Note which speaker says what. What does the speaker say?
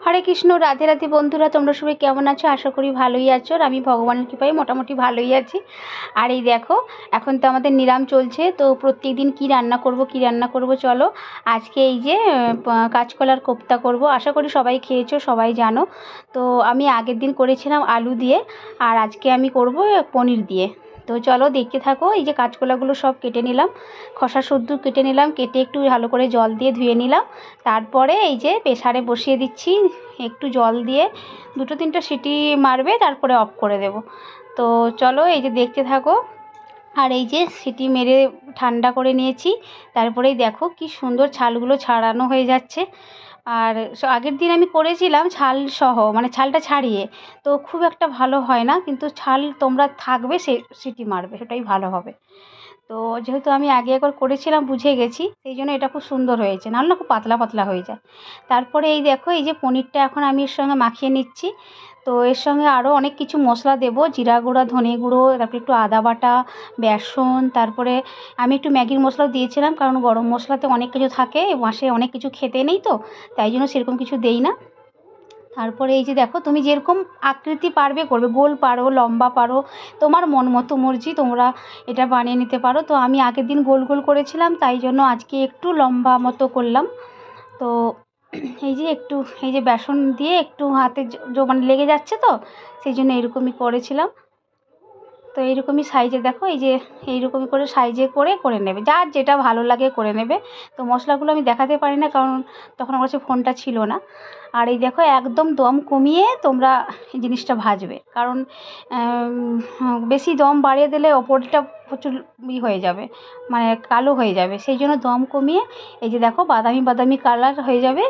Speaker 1: হরে কৃষ্ণ, রাধে রাধে বন্ধুরা, তোমরা সবাই কেমন আছো? আশা করি ভালোই আছো। আর আমি ভগবানের কৃপায় মোটামুটি ভালোই আছি। আর এই দেখো, এখন তো আমাদের নিরাম চলছে, তো প্রত্যেক দিন কী রান্না করব চলো। আজকে এই যে কাঁচকলার কোপ্তা করব। আশা করি সবাই খেয়েছো, সবাই জানো। তো আমি আগের দিন করেছিলাম আলু দিয়ে, আর আজকে আমি করব পনির দিয়ে। তো চলো দেখতে থাকো। এই যে কাঁচকলাগুলো সব কেটে নিলাম, খোসা শুদ্ধ কেটে নিলাম, কেটে একটু ভালো করে জল দিয়ে ধুয়ে নিলাম। তারপরে এই যে প্রেসারে বসিয়ে দিচ্ছি, একটু জল দিয়ে 2-3টা সিটি মারবে, তারপরে অফ করে দেব। তো চলো এই যে দেখতে থাকো। আর এই যে সিটি মেরে ঠান্ডা করে নিয়েছি, তারপরেই দেখো কি সুন্দর ছালগুলো ছাড়ানো হয়ে যাচ্ছে। আর আগের দিন আমি করেছিলাম ছাল সহ, মানে ছালটা ছাড়িয়ে, তো খুব একটা ভালো হয় না, কিন্তু ছাল তোমরা থাকবে সে সিটি মারবে, সেটাই ভালো হবে। তো যেহেতু আমি আগে একবার করেছিলাম, বুঝে গেছি, সেই জন্য এটা খুব সুন্দর হয়েছে, নাহলে না খুব পাতলা পাতলা হয়ে যায়। তারপরে এই দেখো, এই যে পনিরটা এখন আমি এর সঙ্গে মাখিয়ে নিচ্ছি। তো এর সঙ্গে আরও অনেক কিছু মশলা দেবো, জিরা গুঁড়া, ধনে গুঁড়ো, তারপরে একটু আদা বাটা, বেসন, তারপরে আমি একটু ম্যাগির মশলাও দিয়েছিলাম, কারণ গরম মশলাতে অনেক কিছু থাকে, মাসে অনেক কিছু খেতে নেই, তো তাই জন্য সেরকম কিছু দেই না। তারপরে এই যে দেখো, তুমি যেরকম আকৃতি পারবে করবে, গোল পারো, লম্বা পারো, তোমার মন মতো মর্জি, তোমরা এটা বানিয়ে নিতে পারো। তো আমি আগের দিন গোল গোল করেছিলাম, তাই জন্য আজকে একটু লম্বা মতো করলাম। তো এই যে একটু, এই যে বেসন দিয়ে একটু হাতে মানে লেগে যাচ্ছে, তো সেই জন্য এরকমই করেছিলাম। তো এইরকমই সাইজে দেখো, এই যে এইরকমই করে সাইজে করে নেবে, যার যেটা ভালো লাগে করে নেবে। তো মশলাগুলো আমি দেখাতে পারি না, কারণ তখন আমার কাছে ফোনটা ছিল না। আর এই দেখো, একদম দম কমিয়ে তোমরা এই জিনিসটা ভাজবে, কারণ বেশি দম বাড়িয়ে দিলে ওপরটা প্রচুর হয়ে যাবে, মানে কালো হয়ে যাবে, সেই জন্য দম কমিয়ে, এই যে দেখো বাদামি বাদামি কালার হয়ে যাবে,